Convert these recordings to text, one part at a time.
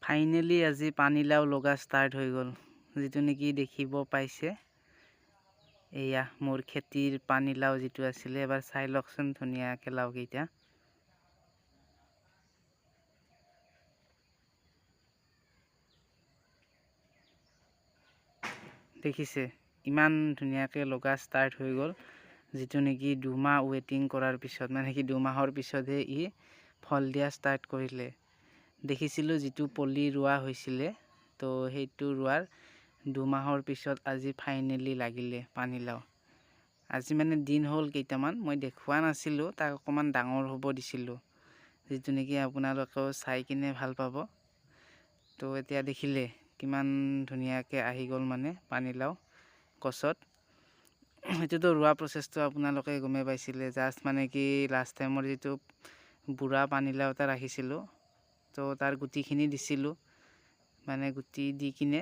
Finally আজি পানীলাও লগা ষ্টাৰ্ট হৈ গ'ল, যিটো নেকি দেখিব পাইছে। এয়া মোৰ খেতিৰ পানীলাও যিটো আছিলে, এবাৰ চাই লওকচোন ধুনীয়াকৈ লাওকেইটা। দেখিছে ইমান ধুনীয়াকৈ লগা ষ্টাৰ্ট হৈ গ'ল, যিটো নেকি 2 মাহ ৱেইটিং কৰাৰ পিছত, মানে কি 2 মাহৰ পিছতহে ই ফল দিয়া ষ্টাৰ্ট কৰিলে। দেখিছিলোঁ যিটো পলি ৰোৱা হৈছিলে, তো সেইটো ৰোৱাৰ 2 মাহৰ পিছত আজি ফাইনেলি লাগিলে পানীলাও। আজি মানে দিন হ'ল কেইটামান, মই দেখুওৱা নাছিলোঁ, তাক অকণমান ডাঙৰ হ'ব দিছিলোঁ, যিটো নেকি আপোনালোকেও চাই কিনে ভাল পাব। তো এতিয়া দেখিলে কিমান ধুনীয়াকৈ আহি গ'ল মানে পানীলাও গছত। সেইটোতো ৰোৱা প্ৰচেছটো আপোনালোকে গমেই পাইছিলে। জাষ্ট মানে কি লাষ্ট টাইমৰ যিটো বুঢ়া পানীলাও এটা ৰাখিছিলোঁ, তো তাৰ গুটিখিনি দিছিলোঁ, মানে গুটি দি কিনে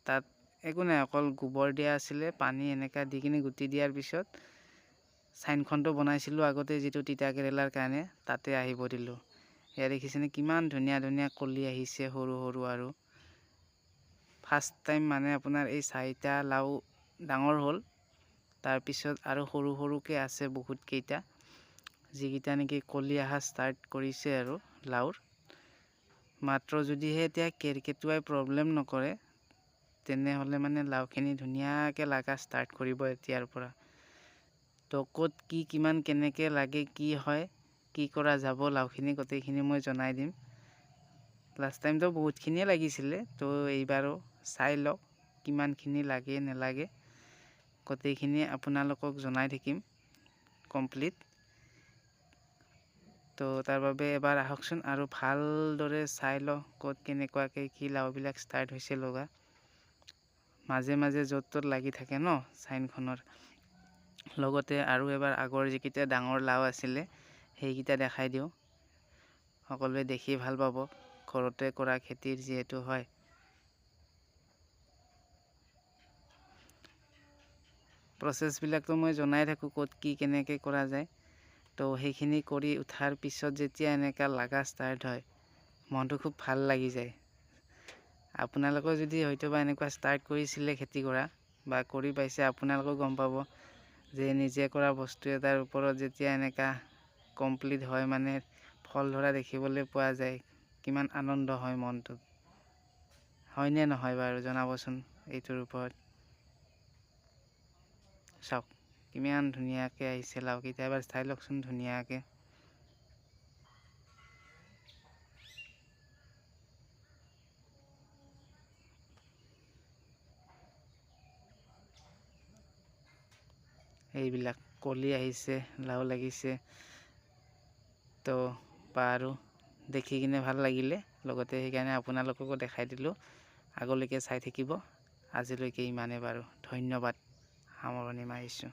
তাত একো নাই, অকল গোবৰ দিয়া আছিলে, পানী এনেকা দি কিনে গুটি দিয়াৰ পিছত চাইনখনটো বনাইছিলোঁ আগতে, যিটো তিতা কেৰেলাৰ কাৰণে, তাতে আহিব দিলোঁ। এয়া দেখিছেনে কিমান ধুনীয়া ধুনীয়া কলি আহিছে, সৰু সৰু। আৰু ফাৰ্ষ্ট টাইম মানে আপোনাৰ এই 4টা লাও ডাঙৰ হ'ল, তাৰপিছত আৰু সৰু সৰুকৈ আছে বহুতকেইটা, যিকেইটা নেকি কলি অহা ষ্টাৰ্ট কৰিছে আৰু লাওৰ। মাত্ৰ যদিহে এতিয়া কেৰকেটুৱাই প্ৰব্লেম নকৰে, তেনেহ'লে মানে লাওখিনি ধুনীয়াকৈ লাগা ষ্টাৰ্ট কৰিব এতিয়াৰ পৰা। তো ক'ত কি কিমান কেনেকৈ লাগে, কি হয়, কি কৰা যাব, লাওখিনি গোটেইখিনি মই জনাই দিম। লাষ্ট টাইমতো বহুতখিনিয়ে লাগিছিলে, তো এইবাৰো চাই লওক কিমানখিনি লাগে নালাগে, গোটেইখিনি আপোনালোকক জনাই থাকিম কমপ্লিট। তো তাৰ বাবে এবাৰ আহকচোন আৰু ভালদৰে চাই লওক ক'ত কেনেকুৱাকৈ কি লাওবিলাক ষ্টাৰ্ট হৈছে লগা। মাজে মাজে য'ত ত'ত লাগি থাকে ন চাইনখনৰ লগতে। আৰু এবাৰ আগৰ যিকেইটা ডাঙৰ লাও আছিলে সেইকেইটা দেখাই দিওঁ, সকলোৱে দেখি ভাল পাব, ঘৰতে কৰা খেতিৰ যিহেতু হয়। প্ৰচেছবিলাকতো মই জনাই থাকোঁ ক'ত কি কেনেকৈ কৰা যায়। তো সেইখিনি কৰি উঠাৰ পিছত যেতিয়া এনেকুৱা লাগা ষ্টাৰ্ট হয়, মনটো খুব ভাল লাগি যায়। আপোনালোকেও যদি হয়তো বা এনেকুৱা ষ্টাৰ্ট কৰিছিলে খেতি কৰা বা কৰি পাইছে, আপোনালোকেও গম পাব যে নিজে কৰা বস্তু এটাৰ ওপৰত যেতিয়া এনেকুৱা কমপ্লিট হয়, মানে ফল ধৰা দেখিবলৈ পোৱা যায়, কিমান আনন্দ হয় মনটোত। হয়নে নহয় বাৰু জনাবচোন এইটোৰ ওপৰত। চাওক কিমান ধুনীয়াকৈ আহিছে লাওকেইটা, এবাৰ চাই লওকচোন ধুনীয়াকৈ। এইবিলাক কলি আহিছে, লাও লাগিছে, তো বাৰু দেখি কিনে ভাল লাগিলে, লগতে সেইকাৰণে আপোনালোককো দেখাই দিলোঁ। আগলৈকে চাই থাকিব। আজিলৈকে ইমানেই বাৰু, ধন্যবাদ, সামৰণি মাৰিছোঁ।